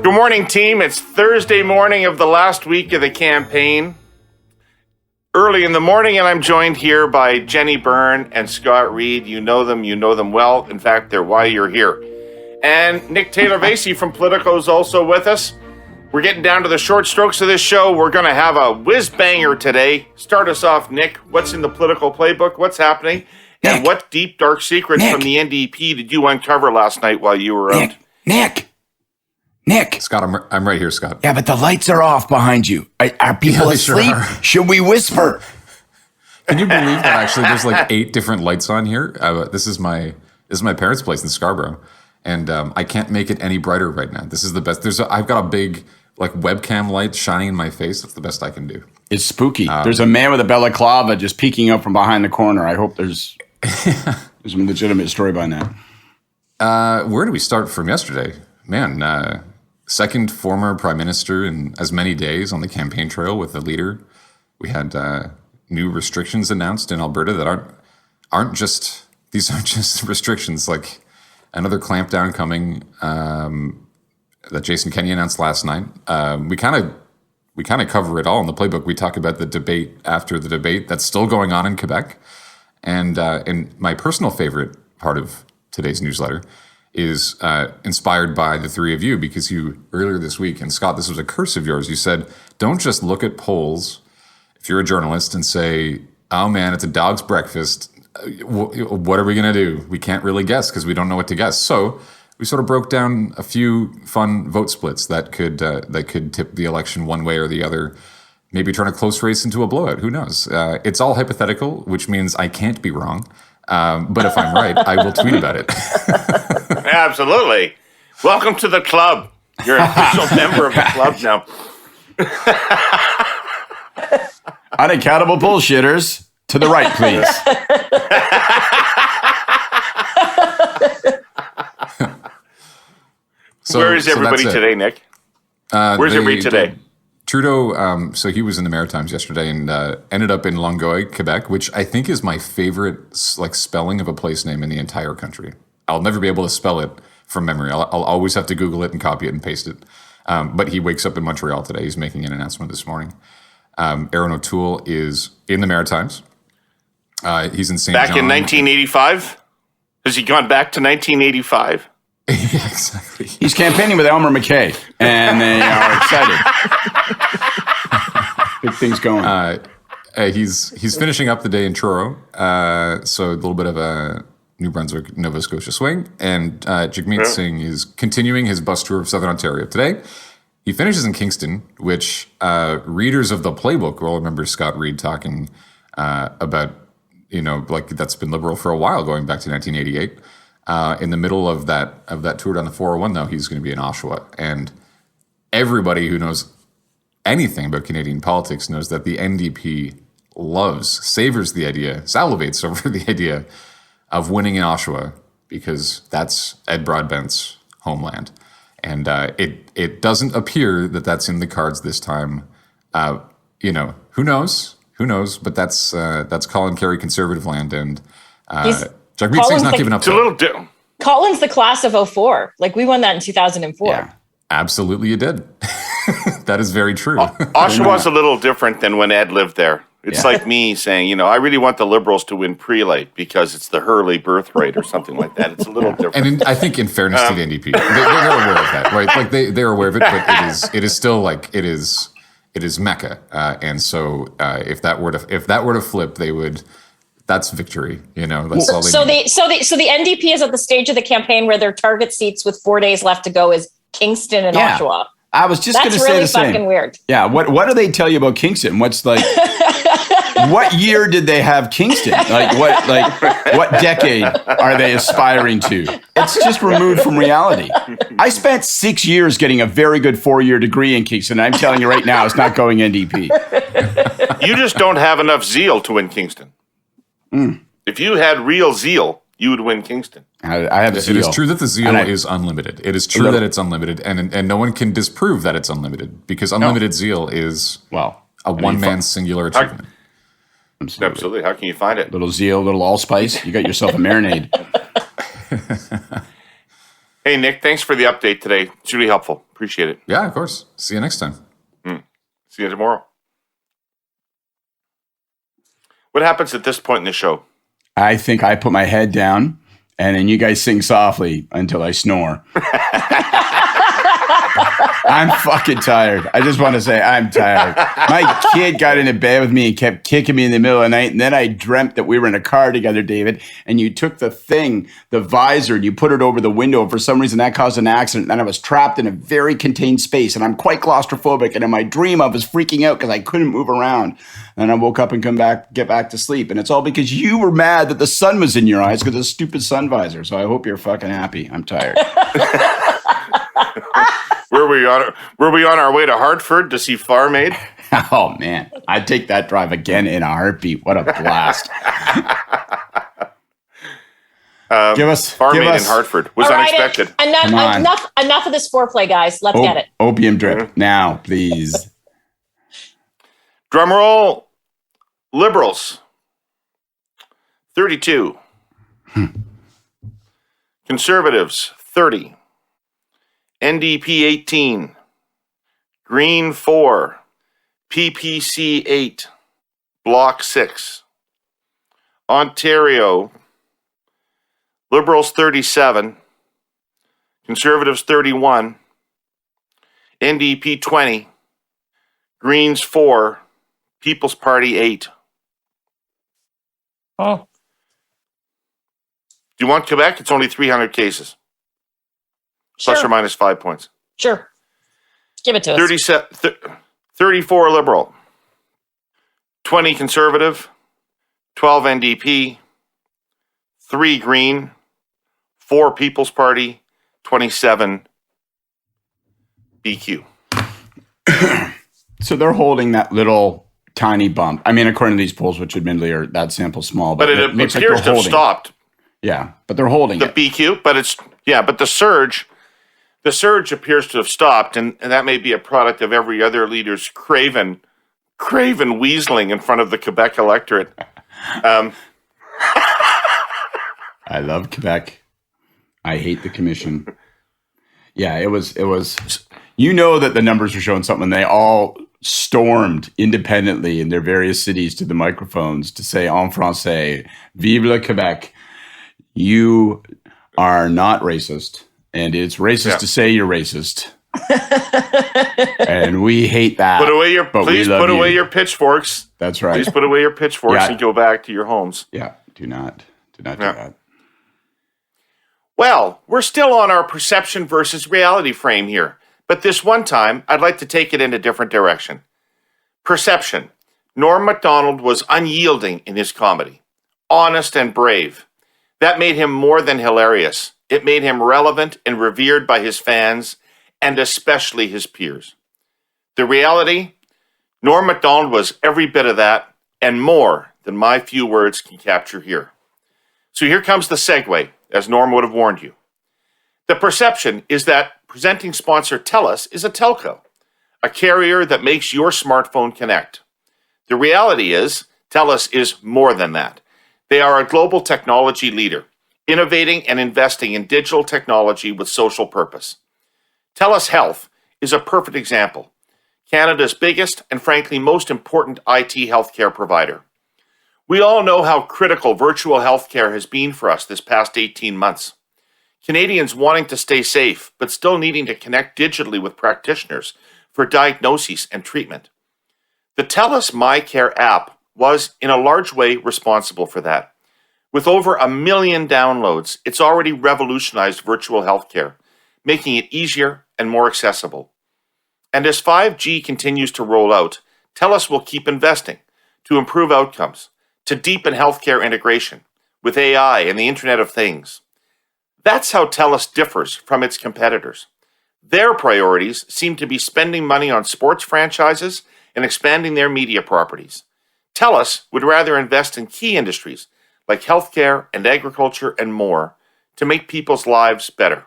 Good morning, team. It's Thursday morning of the last week of the campaign. Early in the morning, and I'm joined here by Jenni Byrne and Scott Reid. You know them well. In fact, they're why you're here. And Nick Taylor-Vasey from POLITICO is also with us. We're getting down to the short strokes of this show. We're going to have a whiz-banger today. Start us off, Nick. What's in the political playbook? What's happening? Nick. And what deep, dark secrets from the NDP did you uncover last night while you were out? Nick. Scott, I'm right here, Scott. Yeah, but the lights are off behind you. Are people asleep? Sure. Should we whisper? Can you believe that actually there's like 8 different lights on here? This is my parents' place in Scarborough, and I can't make it any brighter right now. This is the best. I've got a big like webcam light shining in my face. That's the best I can do. It's spooky. There's a man with a balaclava just peeking up from behind the corner. I hope there's some legitimate story behind that. Where do we start from yesterday? Man, second former prime minister in as many days on the campaign trail with the leader. We had new restrictions announced in Alberta that aren't just restrictions, like another clampdown coming that Jason Kenney announced last night. We kind of cover it all in the playbook. We talk about the debate after the debate that's still going on in Quebec, and my personal favorite part of today's newsletter is inspired by the three of you, because you earlier this week, and Scott, this was a curse of yours, you said, don't just look at polls if you're a journalist and say, oh man, it's a dog's breakfast. What are we going to do? We can't really guess because we don't know what to guess. So we sort of broke down a few fun vote splits that could tip the election one way or the other, maybe turn a close race into a blowout. Who knows? It's all hypothetical, which means I can't be wrong. But if I'm right, I will tweet about it. Absolutely. Welcome to the club. You're an official member of the club now. Unaccountable bullshitters, to the right, please. Where is everybody today, Nick? Where's everybody today? Trudeau, so he was in the Maritimes yesterday and ended up in Longueuil, Quebec, which I think is my favorite spelling of a place name in the entire country. I'll never be able to spell it from memory. I'll always have to Google it and copy it and paste it. But he wakes up in Montreal today. He's making an announcement this morning. Aaron O'Toole is in the Maritimes. He's in St. John. Back in 1985? Has he gone back to 1985? Yeah, exactly. He's campaigning with Elmer McKay, and they are excited. Big things going. He's finishing up the day in Truro, so a little bit of a New Brunswick, Nova Scotia swing. And Jagmeet Singh is continuing his bus tour of Southern Ontario today. He finishes in Kingston, which readers of the playbook will remember Scott Reid talking about, like that's been Liberal for a while, going back to 1988. In the middle of that tour down the 401, though, he's going to be in Oshawa. And everybody who knows anything about Canadian politics knows that the NDP savors the idea, salivates over the idea of winning in Oshawa, because that's Ed Broadbent's homeland. And it doesn't appear that that's in the cards this time. Who knows? But that's Colin Kerry conservative land, and Jagmeet Singh's not giving up. It's a little different. Colin's the class of 04. Like, we won that in 2004. Yeah. Absolutely, you did. That is very true. Oshawa's a little different than when Ed lived there. It's like me saying, I really want the Liberals to win Prelate because it's the Herle birth rate or something like that. It's a little different. And I think, in fairness to the NDP, they're aware of that, right? Like they're aware of it, but it is still like it is Mecca, and so if that were to flip, they would. That's victory, That's all they need. So the NDP is at the stage of the campaign where their target seats with 4 days left to go is Kingston and Oshawa. I was just going to say really the same. fucking weird. Yeah. What do they tell you about Kingston? What's like? What year did they have Kingston? What decade are they aspiring to? It's just removed from reality. I spent 6 years getting a very good 4-year degree in Kingston. I'm telling you right now, it's not going NDP. You just don't have enough zeal to win Kingston. If you had real zeal, you would win Kingston. I have zeal. It is true that the zeal is unlimited. It is true that it's unlimited, and no one can disprove that it's unlimited, because unlimited zeal is a one-man singular achievement. Absolutely. How can you find it? Little zeal, little allspice. You got yourself a marinade. Hey, Nick, thanks for the update today. It's really helpful. Appreciate it. Yeah, of course. See you next time. See you tomorrow. What happens at this point in the show? I think I put my head down, and then you guys sing softly until I snore. I'm fucking tired. I just want to say I'm tired. My kid got into bed with me and kept kicking me in the middle of the night. And then I dreamt that we were in a car together, David, and you took the visor, and you put it over the window. And for some reason, that caused an accident. And I was trapped in a very contained space. And I'm quite claustrophobic. And in my dream, I was freaking out because I couldn't move around. And I woke up and get back to sleep. And it's all because you were mad that the sun was in your eyes because of the stupid sun visor. So I hope you're fucking happy. I'm tired. Were we on our way to Hartford to see Farm Aid? Oh, man. I'd take that drive again in a heartbeat. What a blast. Give us Farm Aid in Hartford was unexpected. Enough of this foreplay, guys. Let's get it. Opium drip now, please. Drum roll. Liberals, 32. Conservatives, 30. NDP, 18. Green, 4. PPC, 8. Bloc, 6. Ontario, Liberals, 37. Conservatives, 31. NDP, 20. Greens, 4. People's Party, 8. Oh. Do you want Quebec? It's only 300 cases. Sure. Plus or minus 5 points. Sure. Give it to us. 34 Liberal. 20 Conservative. 12 NDP. 3 Green. 4 People's Party. 27 BQ. So they're holding that little tiny bump. I mean, according to these polls, which admittedly are that sample small, but it looks appears like to have stopped. Yeah, but they're holding the it. BQ, but the surge appears to have stopped, and that may be a product of every other leader's craven weaseling in front of the Quebec electorate. I love Quebec. I hate the commission. Yeah, it was. You know that the numbers are showing something. They all stormed independently in their various cities to the microphones to say en français, "Vive le Québec." You are not racist, and it's racist to say you're racist. And we hate that. Please put away your pitchforks. That's right. Please put away your pitchforks and go back to your homes. Yeah, do not do that. Well, we're still on our perception versus reality frame here. But this one time, I'd like to take it in a different direction. Perception. Norm Macdonald was unyielding in his comedy, honest and brave. That made him more than hilarious. It made him relevant and revered by his fans, and especially his peers. The reality? Norm Macdonald was every bit of that, and more than my few words can capture here. So here comes the segue, as Norm would have warned you. The perception is that presenting sponsor Telus is a telco, a carrier that makes your smartphone connect. The reality is, Telus is more than that. They are a global technology leader, innovating and investing in digital technology with social purpose. Telus Health is a perfect example. Canada's biggest and frankly most important IT healthcare provider. We all know how critical virtual healthcare has been for us this past 18 months. Canadians wanting to stay safe, but still needing to connect digitally with practitioners for diagnoses and treatment. The Telus MyCare app was, in a large way, responsible for that. With over 1 million downloads, it's already revolutionized virtual healthcare, making it easier and more accessible. And as 5G continues to roll out, Telus will keep investing to improve outcomes, to deepen healthcare integration with AI and the Internet of Things. That's how Telus differs from its competitors. Their priorities seem to be spending money on sports franchises and expanding their media properties. Telus would rather invest in key industries like healthcare and agriculture and more to make people's lives better.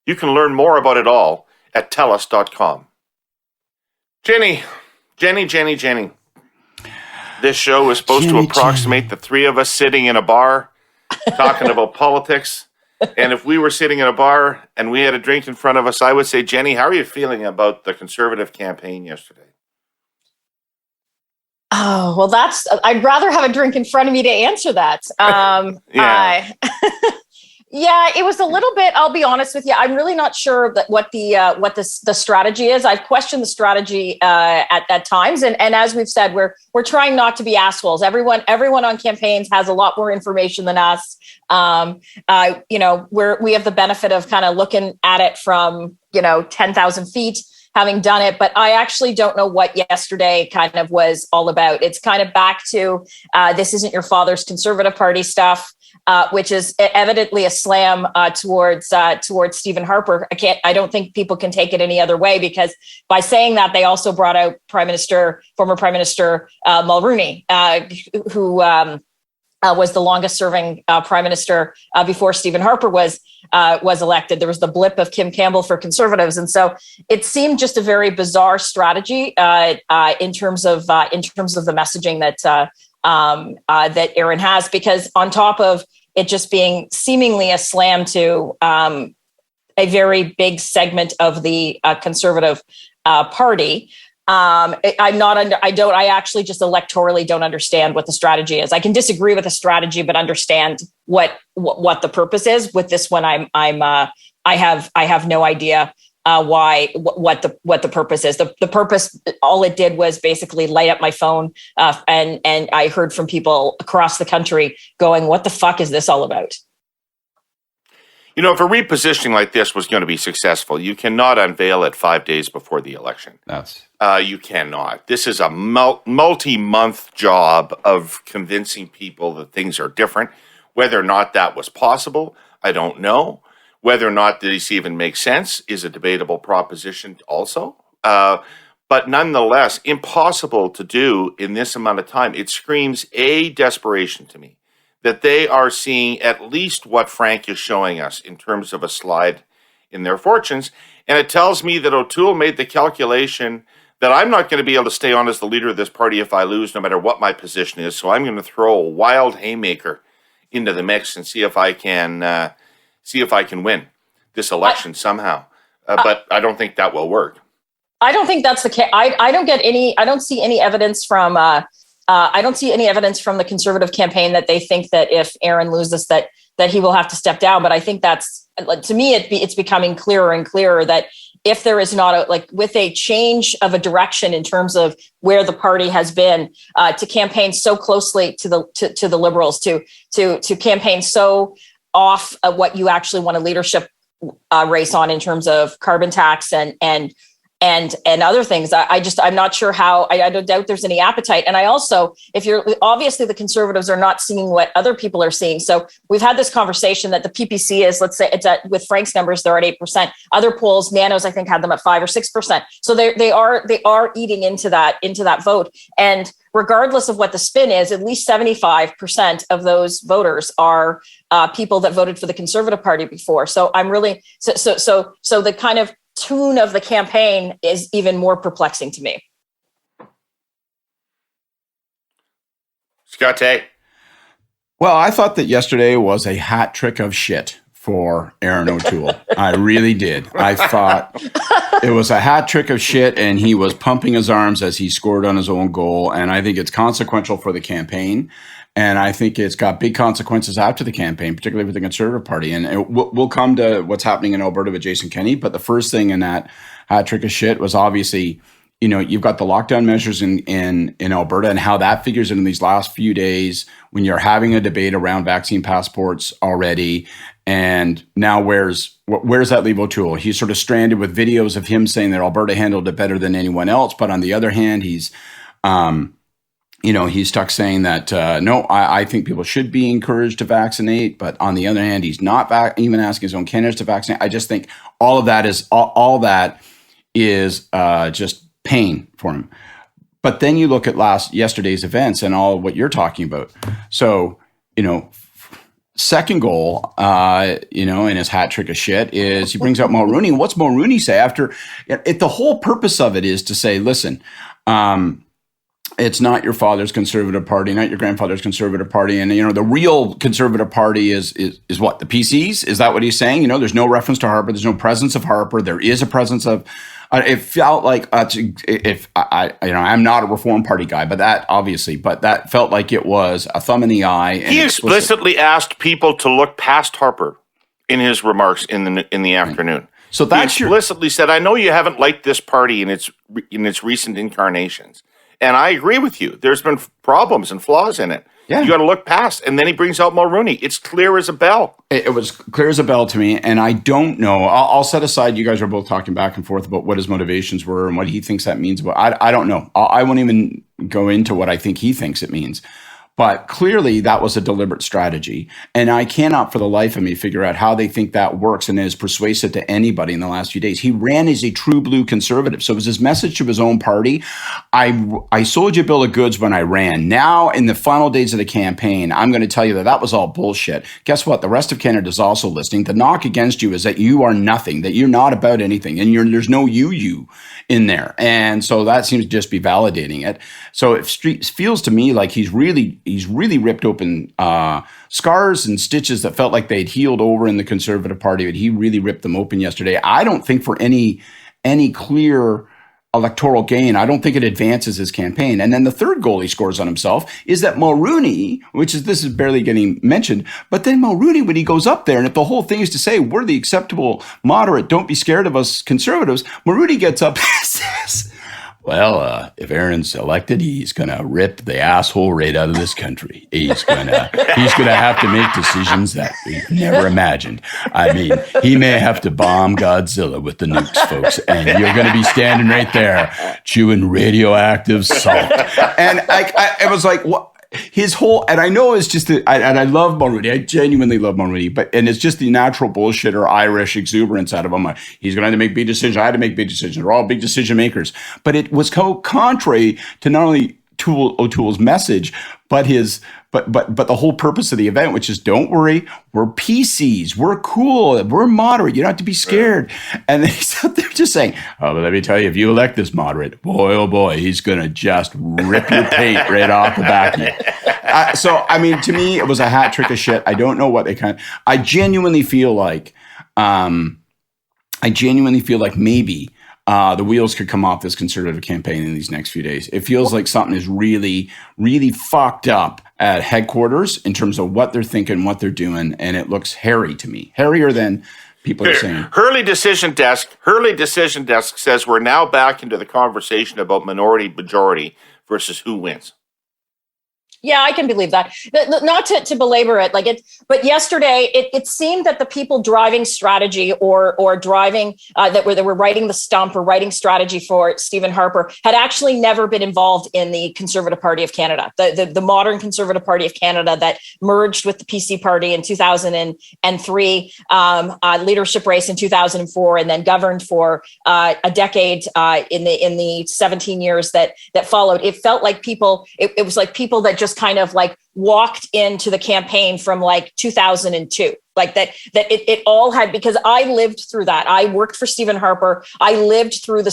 You can learn more about it all at telus.com. Jenny. This show is supposed to approximate the three of us sitting in a bar talking about politics. And if we were sitting in a bar and we had a drink in front of us, I would say, Jenni, how are you feeling about the Conservative campaign yesterday? Oh, well, I'd rather have a drink in front of me to answer that. Yeah. Yeah, it was a little bit, I'll be honest with you. I'm really not sure that what the strategy is. I've questioned the strategy at times. And as we've said, we're trying not to be assholes. Everyone on campaigns has a lot more information than us. We have the benefit of kind of looking at it from, 10,000 feet, having done it. But I actually don't know what yesterday kind of was all about. It's kind of back to this isn't your father's Conservative Party stuff. Which is evidently a slam towards Stephen Harper. I don't think people can take it any other way, because by saying that, they also brought out former Prime Minister Mulroney, who was the longest serving Prime Minister before Stephen Harper was elected. There was the blip of Kim Campbell for Conservatives, and so it seemed just a very bizarre strategy in terms of the messaging that Aaron has, because on top of it just being seemingly a slam to a very big segment of the Conservative Party, I actually just electorally don't understand what the strategy is. I can disagree with the strategy, but understand what the purpose is. With this one, I have no idea what the purpose is. The purpose, all it did was basically light up my phone, and I heard from people across the country going, "What the fuck is this all about?" If a repositioning like this was going to be successful, you cannot unveil it 5 days before the election. You cannot. This is a multi-month job of convincing people that things are different. Whether or not that was possible, I don't know. Whether or not this even makes sense is a debatable proposition also. But nonetheless, impossible to do in this amount of time. It screams desperation to me that they are seeing at least what Frank is showing us in terms of a slide in their fortunes. And it tells me that O'Toole made the calculation that I'm not going to be able to stay on as the leader of this party if I lose, no matter what my position is. So I'm going to throw a wild haymaker into the mix and see if I can win this election somehow. But I don't think that will work. I don't think that's the case. I don't see any evidence from the Conservative campaign that they think that if Aaron loses that he will have to step down. But I think that's, to me, it's becoming clearer and clearer that if there is not with a change of a direction in terms of where the party has been, to campaign so closely to the Liberals, to campaign so off of what you actually want a leadership race on in terms of carbon tax and other things. I'm not sure how. I don't doubt there's any appetite. And I also, obviously the Conservatives are not seeing what other people are seeing. So we've had this conversation that the PPC is, let's say with Frank's numbers, they're at 8%. Other polls, Nanos, I think, had them at 5 or 6%. So they are eating into that vote. And regardless of what the spin is, at least 75% of those voters are people that voted for the Conservative Party before. So I'm really, so the kind of tune of the campaign is even more perplexing to me. Scott A. Well, I thought that yesterday was a hat trick of shit for Aaron O'Toole. I really did. I thought it was a hat trick of shit, and he was pumping his arms as he scored on his own goal. And I think it's consequential for the campaign. And I think it's got big consequences after the campaign, particularly with the Conservative Party. And we'll come to what's happening in Alberta with Jason Kenney. But the first thing in that hat trick of shit was obviously, you've got the lockdown measures in Alberta and how that figures in these last few days when you're having a debate around vaccine passports already. And now where's that leave O'Toole? He's sort of stranded with videos of him saying that Alberta handled it better than anyone else. But on the other hand, he's stuck saying that, no, I think people should be encouraged to vaccinate. But on the other hand, he's not even asking his own candidates to vaccinate. I just think all that is just pain for him. But then you look at yesterday's events and all what you're talking about. So, second goal, in his hat trick of shit is he brings out Mulroney. What's Mulroney say after it? The whole purpose of it is to say, listen, it's not your father's Conservative Party, not your grandfather's Conservative Party. And, the real Conservative Party is what? The PCs? Is that what he's saying? There's no reference to Harper. There's no presence of Harper. There is a presence of, it felt like, I'm not a Reform Party guy, but that felt like it was a thumb in the eye. And he explicitly asked people to look past Harper in his remarks in the afternoon. So that's he explicitly said, I know you haven't liked this party in its recent incarnations. And I agree with you. There's been problems and flaws in it. Yeah. You got to look past. And then he brings out Mulroney. It's clear as a bell. It was clear as a bell to me. And I don't know. I'll set aside, you guys are both talking back and forth about what his motivations were and what he thinks that means. But I don't know. I won't even go into what I think he thinks it means. But clearly that was a deliberate strategy. And I cannot for the life of me figure out how they think that works and is persuasive to anybody in the last few days. He ran as a true blue conservative. So it was his message to his own party. I sold you a bill of goods when I ran. Now in the final days of the campaign, I'm going to tell you that was all bullshit. Guess what? The rest of Canada is also listening. The knock against you is that you are nothing, that you're not about anything, and there's no you in there. And so that seems to just be validating it. So it feels to me like he's really ripped open scars and stitches that felt like they'd healed over in the Conservative Party, but he really ripped them open yesterday. I don't think for any clear electoral gain. I don't think it advances his campaign. And then the third goal he scores on himself is that Mulroney, this is barely getting mentioned, but then Mulroney, when he goes up there, and if the whole thing is to say, we're the acceptable moderate, don't be scared of us conservatives, Mulroney gets up and says, well, if Aaron's elected, he's going to rip the asshole right out of this country. He's going to have to make decisions that we've never imagined. I mean, he may have to bomb Godzilla with the nukes, folks, and you're going to be standing right there chewing radioactive salt. And I was like, what? His whole, and I know it's just, and I love Mulroney. I genuinely love Mulroney, and it's just the natural bullshitter Irish exuberance out of him. He's going to have to make big decisions. I had to make big decisions. We're all big decision makers. But it was contrary to not only O'Toole's message, but the whole purpose of the event, which is, don't worry, we're PCs, we're cool, we're moderate, you don't have to be scared. Right. And then he's out there just saying, oh, but let me tell you, if you elect this moderate, boy, oh boy, he's going to just rip your paint right off the back of you. So, I mean, to me, it was a hat trick of shit. I don't know what they I genuinely feel like maybe the wheels could come off this Conservative campaign in these next few days. It feels like something is really, really fucked up at headquarters in terms of what they're thinking, what they're doing, and it looks hairy to me. Hairier than people are saying. Herle Decision Desk says we're now back into the conversation about minority majority versus who wins. Yeah, I can believe that. Not to belabor it, but yesterday it seemed that the people driving strategy or driving that were writing the stump or writing strategy for Stephen Harper had actually never been involved in the Conservative Party of Canada, the modern Conservative Party of Canada that merged with the PC Party in 2003, leadership race in 2004, and then governed for a decade in the 17 years that followed. It felt like people. It was like people that just kind of walked into the campaign from 2002. It all had, because I lived through that. I worked for Stephen Harper. I lived through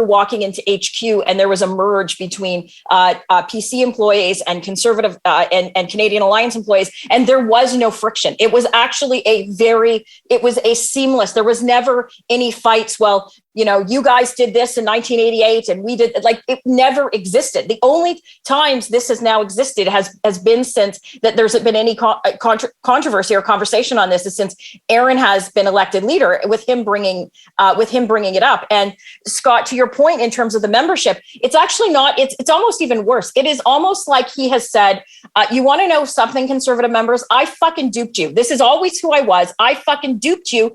walking into HQ, and there was a merge between PC employees and Conservative and Canadian Alliance employees, and there was no friction. It was actually it was a seamless. There was never any fights. Well, you guys did this in 1988, and we did. It never existed. The only times this has now existed has been since that there's been any controversy or conversation on this is since Aaron has been elected leader, with him bringing it up. And Scott, to your point in terms of the membership, it's actually not. It's almost even worse. It is almost like he has said, "You want to know something, Conservative members? I fucking duped you. This is always who I was. I fucking duped you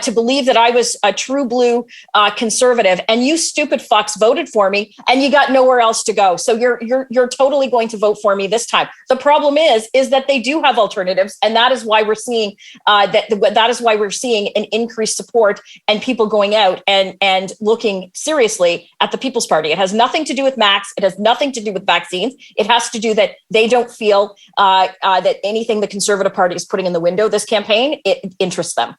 to believe that I was a true blue Conservative, and you stupid fucks voted for me, and you got nowhere else to go. So you're totally going to vote for me this time." The problem is that they do have alternatives, and that is why we're seeing that is why we're seeing an increased support and people going out and looking seriously at the People's Party. It has nothing to do with Max. It has nothing to do with vaccines. It has to do that they don't feel that anything the Conservative Party is putting in the window this campaign, it interests them.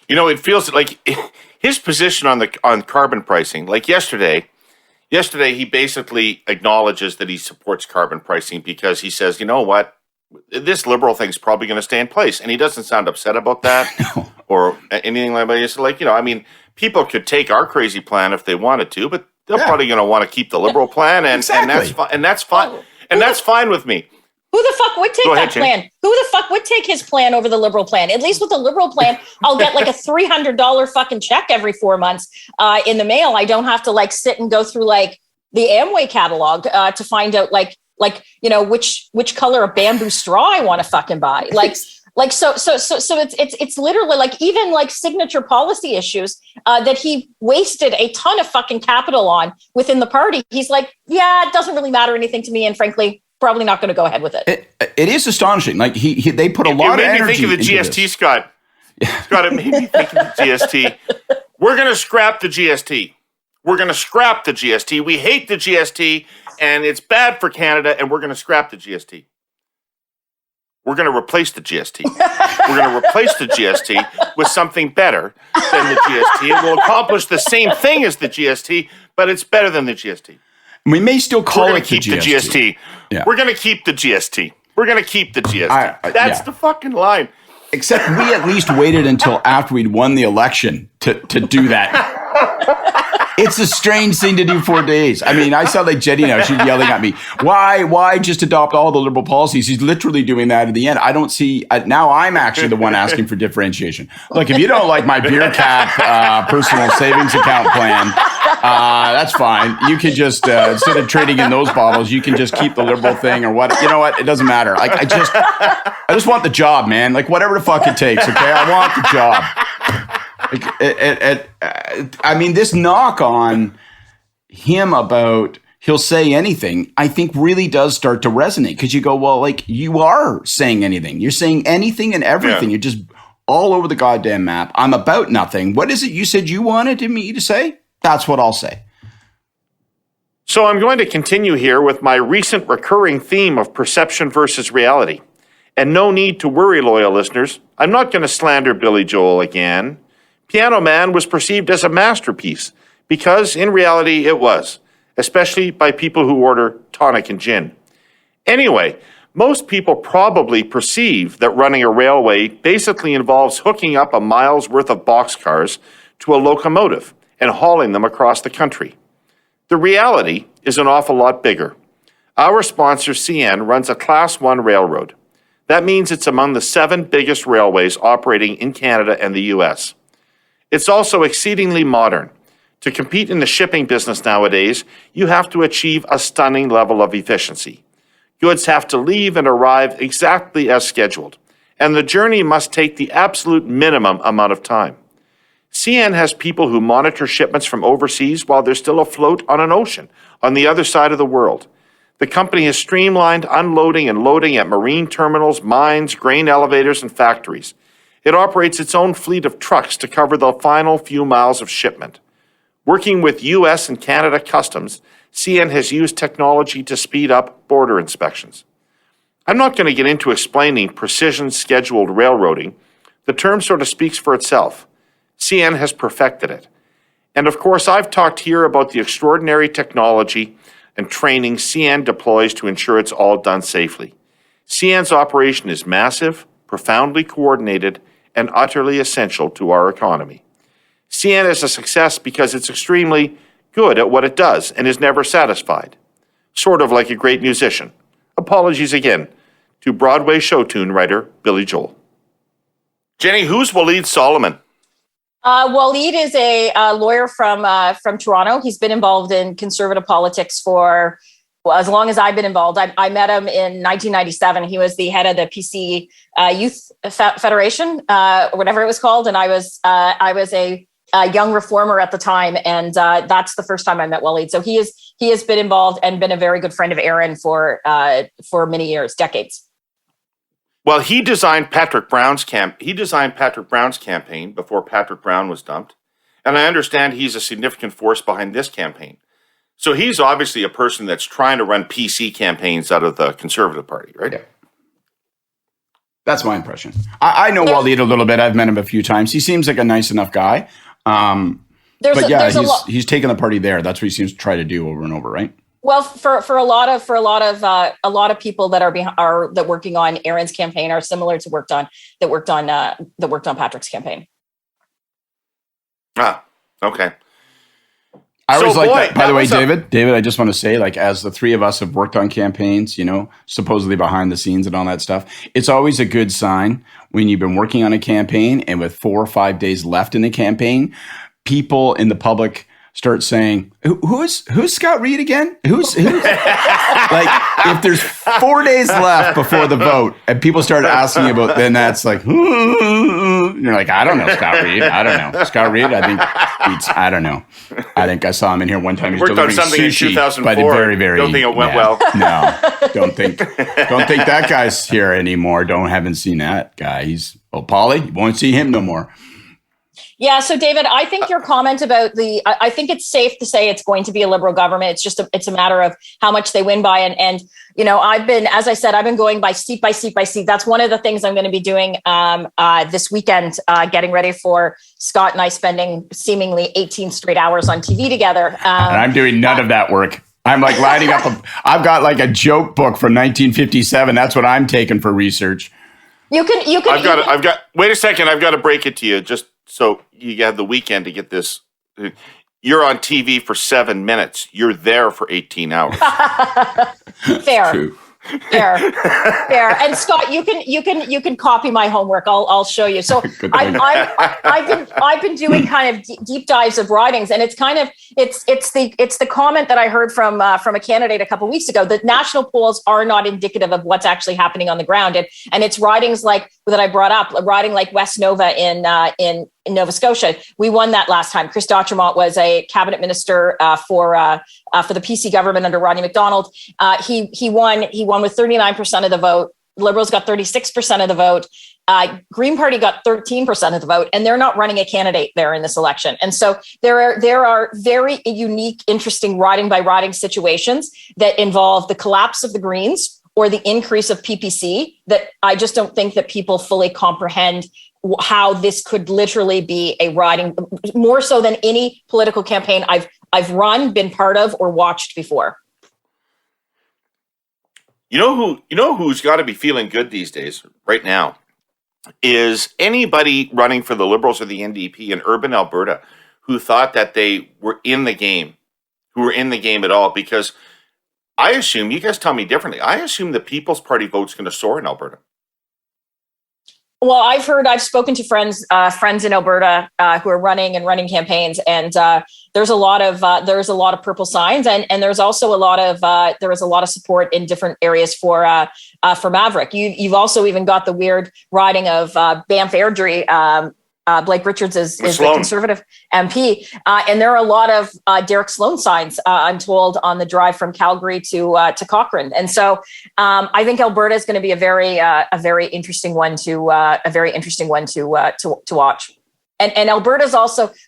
It feels like his position on carbon pricing, like yesterday, Yesterday, he basically acknowledges that he supports carbon pricing because he says, you know what, this Liberal thing's probably going to stay in place. And he doesn't sound upset about that or anything like that. It's like, I mean, people could take our crazy plan if they wanted to, but they're probably going to want to keep the Liberal plan. And that's fine. And that's fine. And that's fine with me. Who the fuck would take that plan? Who the fuck would take his plan over the Liberal plan? At least with the Liberal plan, I'll get like a $300 fucking check every 4 months in the mail. I don't have to like sit and go through like the Amway catalog to find out which color of bamboo straw I want to fucking buy. So it's literally like even like signature policy issues that he wasted a ton of fucking capital on within the party. He's like, yeah, it doesn't really matter anything to me, and frankly, probably not going to go ahead with it. It is astonishing. Like they put a lot of energy. It made me think of the GST, Scott. Scott, it made me think of the GST. We're going to scrap the GST. We're going to scrap the GST. We hate the GST, and it's bad for Canada, and we're going to scrap the GST. We're going to replace the GST. We're going to replace the GST with something better than the GST. It will accomplish the same thing as the GST, but it's better than the GST. We may still call it the GST. Yeah. We're going to keep the GST. We're going to keep the GST. That's the fucking line. Except we at least waited until after we'd won the election to do that. It's a strange thing to do 4 days. I mean, I sound like Jenny now. She's yelling at me. Why just adopt all the Liberal policies? He's literally doing that at the end. I don't see, now I'm actually the one asking for differentiation. Look, if you don't like my beer cap personal savings account plan, that's fine. You can just, instead of trading in those bottles, you can just keep the Liberal thing or what. You know what? It doesn't matter. Like, I just want the job, man. Like, whatever the fuck it takes, okay? I want the job. I mean, this knock on him about he'll say anything, I think really does start to resonate because you go, well, like you are saying anything. You're saying anything and everything. You're just all over the goddamn map. I'm about nothing. What is it you said you wanted me to say? That's what I'll say. So I'm going to continue here with my recent recurring theme of perception versus reality. And no need to worry, loyal listeners. I'm not going to slander Billy Joel again. Piano Man was perceived as a masterpiece because in reality it was, especially by people who order tonic and gin. Anyway, most people probably perceive that running a railway basically involves hooking up a mile's worth of boxcars to a locomotive and hauling them across the country. The reality is an awful lot bigger. Our sponsor, CN, runs a Class 1 railroad. That means it's among the 7 biggest railways operating in Canada and the US. It's also exceedingly modern. To compete in the shipping business nowadays, you have to achieve a stunning level of efficiency. Goods have to leave and arrive exactly as scheduled, and the journey must take the absolute minimum amount of time. CN has people who monitor shipments from overseas while they're still afloat on an ocean on the other side of the world. The company has streamlined unloading and loading at marine terminals, mines, grain elevators, and factories. It operates its own fleet of trucks to cover the final few miles of shipment. Working with US and Canada Customs, CN has used technology to speed up border inspections. I'm not going to get into explaining precision scheduled railroading. The term sort of speaks for itself. CN has perfected it. And of course, I've talked here about the extraordinary technology and training CN deploys to ensure it's all done safely. CN's operation is massive, profoundly coordinated, and utterly essential to our economy. CN is a success because it's extremely good at what it does and is never satisfied. Sort of like a great musician. Apologies again to Broadway show tune writer Billy Joel. Jenny, who's Waleed Solomon? Waleed is a lawyer from Toronto. He's been involved in conservative politics for as long as I've been involved. I met him in 1997. He was the head of the PC Youth Federation, or whatever it was called, and I was a young reformer at the time, and that's the first time I met Waleed. So he has been involved and been a very good friend of Aaron for many years, decades. Well, he designed Patrick Brown's campaign before Patrick Brown was dumped, and I understand he's a significant force behind this campaign. So he's obviously a person that's trying to run PC campaigns out of the Conservative Party, right? Yeah. That's my impression. I know Waleed a little bit. I've met him a few times. He seems like a nice enough guy. He's taken the party there. That's what he seems to try to do over and over, right? Well, for a lot of people that are working on Aaron's campaign are similar to worked on Patrick's campaign. Ah, okay. I always like that. By the way, David, I just want to say, like, as the three of us have worked on campaigns, supposedly behind the scenes and all that stuff, it's always a good sign when you've been working on a campaign and with 4 or 5 days left in the campaign, people in the public start saying, who's Scott Reid again? Who's like, if there's 4 days left before the vote and people start asking about, then that's like, you're like, I don't know Scott Reid. I don't know. Scott Reid, I don't know. I think I saw him in here one time. He's worked on something in 2004. Don't think it went well. No, don't think that guy's here anymore. Haven't seen that guy. Paulie, you won't see him no more. Yeah. So, David, I think your comment about I think it's safe to say it's going to be a Liberal government. It's just it's a matter of how much they win by. And I've been going by seat by seat by seat. That's one of the things I'm going to be doing this weekend, getting ready for Scott and I spending seemingly 18 straight hours on TV together. And I'm doing none of that work. I'm like lining up. I've got like a joke book from 1957. That's what I'm taking for research. You can. Wait a second. I've got to break it to you. Just so you have the weekend to get this. You're on TV for 7 minutes. You're there for 18 hours. Fair. True. Fair. And Scott, you can copy my homework. I'll show you. So I've been doing kind of deep dives of ridings, and it's kind of it's the comment that I heard from a candidate a couple of weeks ago that national polls are not indicative of what's actually happening on the ground, and it's ridings like that I brought up, riding like West Nova in Nova Scotia. We won that last time. Chris D'Autremont was a cabinet minister for the PC government under Rodney MacDonald. He won with 39% of the vote. Liberals got 36% of the vote. Green Party got 13% of the vote, and they're not running a candidate there in this election. And so there are very unique, interesting riding by riding situations that involve the collapse of the Greens or the increase of PPC that I just don't think that people fully comprehend how this could literally be a riding, more so than any political campaign I've run, been part of, or watched before. You know who's got to be feeling good these days right now is anybody running for the Liberals or the NDP in urban Alberta who thought that they were in the game, at all, because I assume, you guys tell me differently, I assume the People's Party vote's going to soar in Alberta. Well, I've spoken to friends in Alberta who are running campaigns, and there's a lot of purple signs, and there's also a lot of support in different areas for Maverick. You've also even got the weird riding of Banff Airdrie. Blake Richards is the Conservative MP, and there are a lot of Derek Sloan signs, I'm told, on the drive from Calgary to Cochrane. And so I think Alberta is going to be a very interesting one to watch. And Alberta's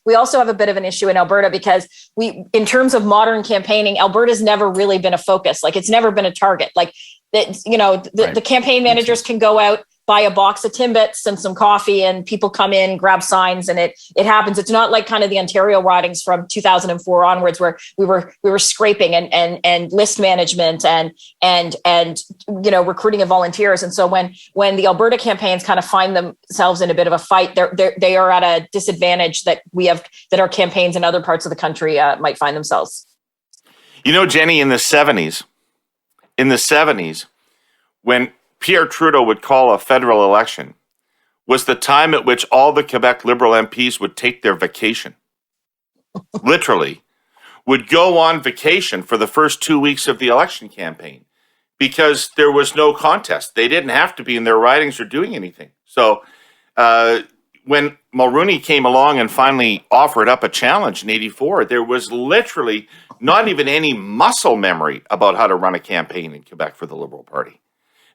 we also have a bit of an issue in Alberta because in terms of modern campaigning, Alberta's never really been a focus. Like, it's never been a target. Like, the campaign managers can go out, buy a box of Timbits and some coffee, and people come in, grab signs, and it happens. It's not like kind of the Ontario ridings from 2004 onwards, where we were scraping and list management and recruiting of volunteers. And so when the Alberta campaigns kind of find themselves in a bit of a fight, they are at a disadvantage that our campaigns in other parts of the country might find themselves. Jenny, in the 70s, when Pierre Trudeau would call a federal election, was the time at which all the Quebec Liberal MPs would take their vacation. Literally, would go on vacation for the first 2 weeks of the election campaign because there was no contest. They didn't have to be in their ridings or doing anything. So when Mulroney came along and finally offered up a challenge in 84, there was literally not even any muscle memory about how to run a campaign in Quebec for the Liberal Party.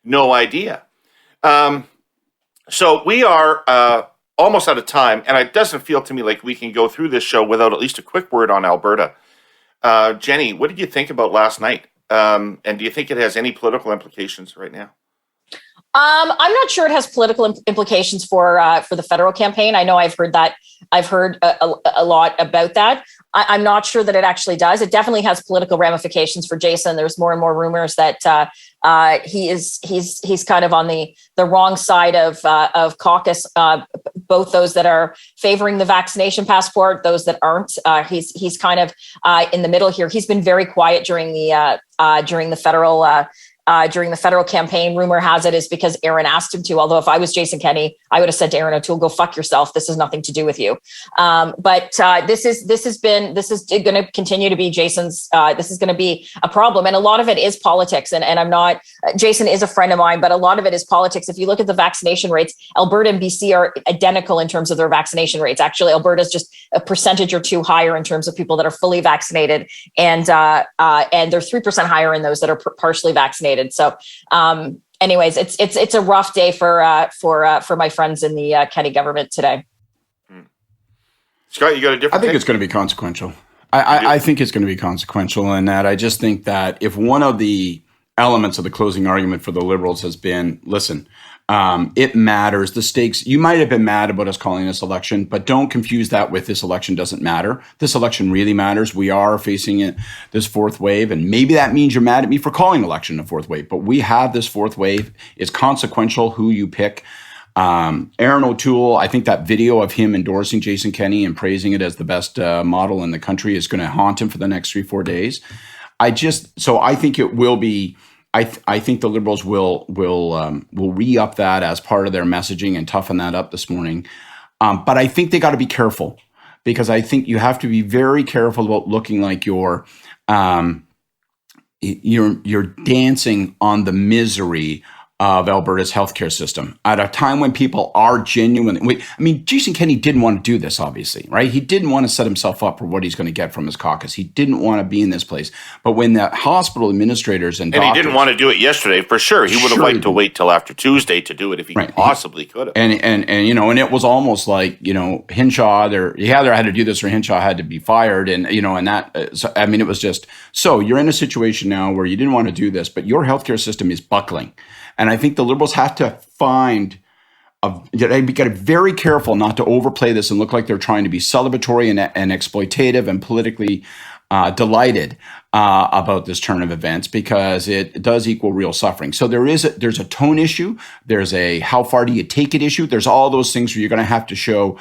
No idea. So we are almost out of time, and it doesn't feel to me like we can go through this show without at least a quick word on Alberta. Jenny, what did you think about last night? And do you think it has any political implications right now? I'm not sure it has political implications for the federal campaign. I know I've heard a lot about that. I'm not sure that it actually does. It definitely has political ramifications for Jason. There's more and more rumors that he's kind of on the wrong side of caucus. Both those that are favoring the vaccination passport, those that aren't. He's kind of in the middle here. He's been very quiet during the federal campaign. Rumor has it is because Aaron asked him to. Although if I was Jason Kenney, I would have said to Aaron O'Toole, "Go fuck yourself. This has nothing to do with you." But this is going to continue to be Jason's. This is going to be a problem, and a lot of it is politics. And I'm not. Jason is a friend of mine, but a lot of it is politics. If you look at the vaccination rates, Alberta and BC are identical in terms of their vaccination rates. Actually, Alberta is just a percentage or two higher in terms of people that are fully vaccinated, and they're 3% higher in those that are partially vaccinated. So, anyways, it's a rough day for my friends in the Kenney government today. Scott, you got a different? I think it's going to be consequential. I think it's going to be consequential in that I just think that if one of the elements of the closing argument for the Liberals has been, listen, it matters. The stakes, you might have been mad about us calling this election, but don't confuse that with this election doesn't matter. This election really matters. We are facing this fourth wave, and maybe that means you're mad at me for calling election a fourth wave, but we have this fourth wave. It's consequential who you pick. Aaron O'Toole, I think that video of him endorsing Jason Kenney and praising it as the best model in the country is going to haunt him for the next 3-4 days. I think it will be. I think the Liberals will re-up that as part of their messaging and toughen that up this morning. But I think they got to be careful, because I think you have to be very careful about looking like you're dancing on the misery of Alberta's healthcare system at a time when people are genuinely. Jason Kenney didn't want to do this, obviously, right? He didn't want to set himself up for what he's going to get from his caucus. He didn't want to be in this place. But when the hospital administrators and doctors, he didn't want to do it yesterday for sure. He would have liked to wait till after Tuesday to do it if he possibly could have. And it was almost like Hinshaw. He either had to do this or Hinshaw had to be fired. And it was just so you're in a situation now where you didn't want to do this, but your healthcare system is buckling. And I think the Liberals have to be very careful not to overplay this and look like they're trying to be celebratory and exploitative and politically delighted about this turn of events, because it does equal real suffering. So there's a tone issue. There's a how far do you take it issue. There's all those things where you're going to have to show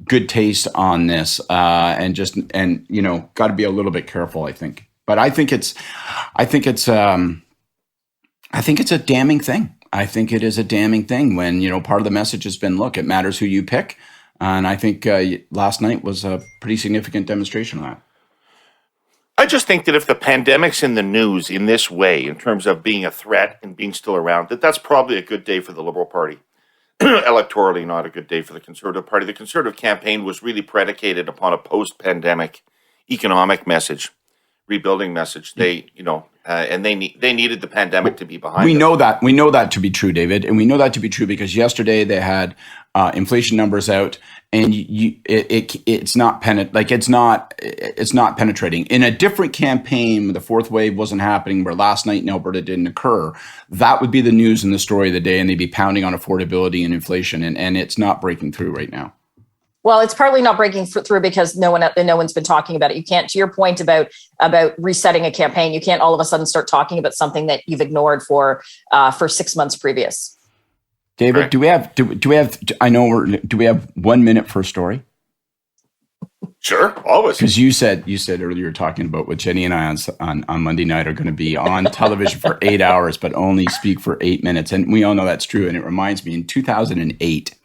good taste on this and got to be a little bit careful, I think. But I think it's a damning thing. I think it is a damning thing when, part of the message has been, look, it matters who you pick. And I think last night was a pretty significant demonstration of that. I just think that if the pandemic's in the news in this way, in terms of being a threat and being still around, that's probably a good day for the Liberal Party. Electorally, not a good day for the Conservative Party. The Conservative campaign was really predicated upon a post-pandemic economic message, rebuilding message. And they needed the pandemic to be behind them. We know that to be true, David, and we know that to be true because yesterday they had inflation numbers out, and it's not penetrating. In a different campaign, the fourth wave wasn't happening, where last night in Alberta didn't occur. That would be the news and the story of the day, and they'd be pounding on affordability and inflation, and it's not breaking through right now. Well, it's partly not breaking through because no one's been talking about it. You can't, to your point about resetting a campaign, you can't all of a sudden start talking about something that you've ignored for 6 months previous. David, right. Do we have 1 minute for a story? Sure, always. Because you said earlier, talking about what Jenny and I on Monday night are going to be on television for 8 hours, but only speak for 8 minutes, and we all know that's true. And it reminds me, in 2008.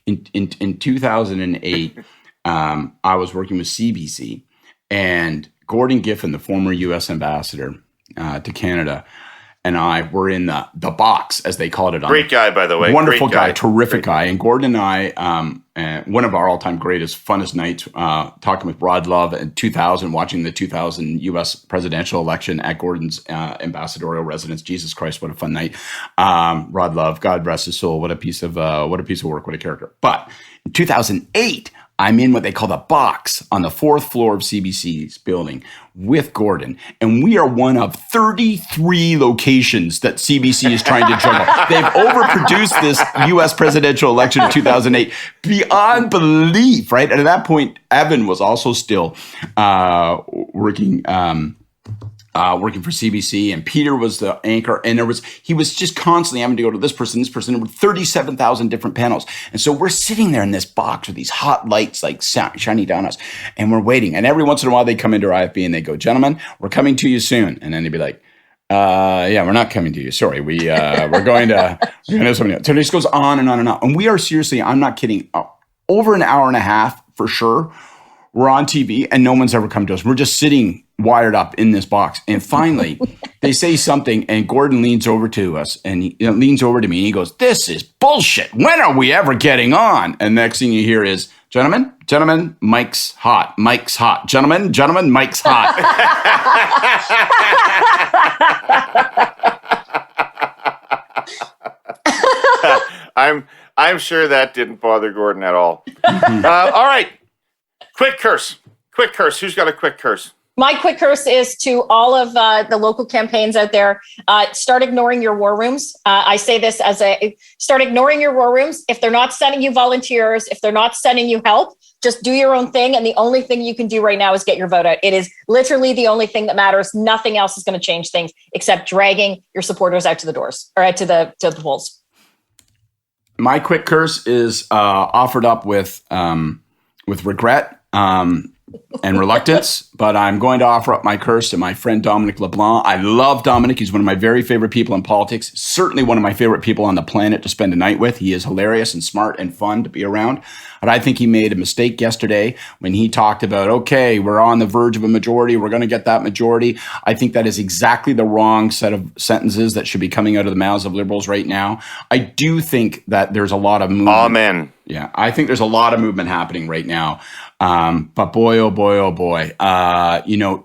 In 2008, I was working with CBC, and Gordon Giffen, the former U.S. ambassador to Canada, and I were in the box, as they called it. Great guy, by the way. Wonderful guy, terrific guy. And Gordon and I, one of our all-time greatest, funnest nights, talking with Rod Love in 2000, watching the 2000 U.S. presidential election at Gordon's ambassadorial residence. Jesus Christ, what a fun night! Rod Love, God rest his soul. What a piece of work, what a character. But in 2008, I'm in what they call the box on the 4th floor of CBC's building with Gordon. And we are one of 33 locations that CBC is trying to juggle. They've overproduced this U.S. presidential election of 2008 beyond belief, right? And at that point, Evan was also still working for CBC, and Peter was the anchor, and he was just constantly having to go to this person. There were 37,000 different panels. And so we're sitting there in this box with these hot lights like shining down us, and we're waiting. And every once in a while they come into our IFB and they go, "Gentlemen, we're coming to you soon." And then they'd be like, yeah, we're not coming to you. Sorry. We're going to something else. So it just goes on and on and on. And we are seriously, I'm not kidding, over an hour and a half for sure. We're on TV and no one's ever come to us. We're just sitting wired up in this box. And finally, they say something and Gordon leans over to us and he leans over to me and he goes, "This is bullshit. When are we ever getting on?" And next thing you hear is, Gentlemen, mic's hot. Mic's hot. Gentlemen, mic's hot." I'm sure that didn't bother Gordon at all. All right. Quick curse. Who's got a quick curse? My quick curse is to all of the local campaigns out there. Start ignoring your war rooms. I say this start ignoring your war rooms. If they're not sending you volunteers, if they're not sending you help, just do your own thing. And the only thing you can do right now is get your vote out. It is literally the only thing that matters. Nothing else is going to change things except dragging your supporters out to the doors or out to the polls. My quick curse is offered up with regret and reluctance, but I'm going to offer up my curse to my friend Dominic LeBlanc. I love Dominic. He's one of my very favorite people in politics, certainly one of my favorite people on the planet to spend a night with. He is hilarious and smart and fun to be around. But I think he made a mistake yesterday when he talked about, okay, we're on the verge of a majority. We're going to get that majority. I think that is exactly the wrong set of sentences that should be coming out of the mouths of Liberals right now. I do think that there's a lot of movement. Amen. Yeah, I think there's a lot of movement happening right now. But boy, oh boy,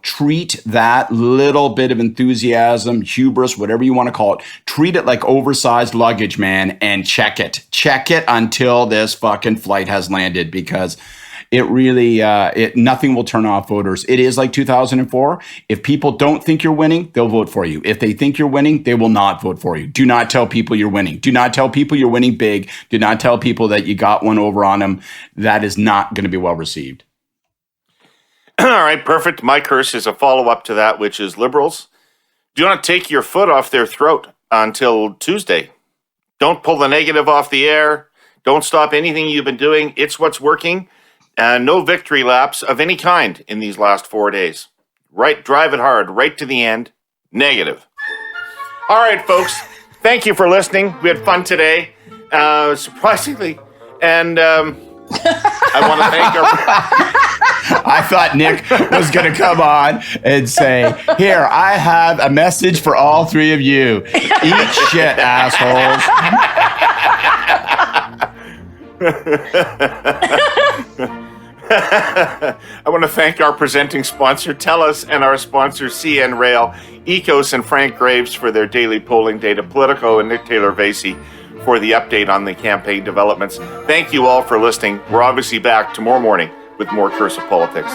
treat that little bit of enthusiasm, hubris, whatever you want to call it, treat it like oversized luggage, man, and check it. Check it until this fucking flight has landed, because it really, nothing will turn off voters. It is like 2004. If people don't think you're winning, they'll vote for you. If they think you're winning, they will not vote for you. Do not tell people you're winning. Do not tell people you're winning big. Do not tell people that you got one over on them. That is not going to be well received. All right, perfect. My curse is a follow-up to that, which is Liberals, do not take your foot off their throat until Tuesday. Don't pull the negative off the air. Don't stop anything you've been doing. It's what's working. No victory laps of any kind in these last 4 days. Right, drive it hard, right to the end. Negative. All right, folks. Thank you for listening. We had fun today, surprisingly, and I want to thank our. I thought Nick was going to come on and say, "Here, I have a message for all three of you. Eat shit, assholes." I want to thank our presenting sponsor, Telus, and our sponsors, CN Rail, EKOS, and Frank Graves for their daily polling data, Politico, and Nick Taylor-Vasey for the update on the campaign developments. Thank you all for listening. We're obviously back tomorrow morning with more Curse of Politics.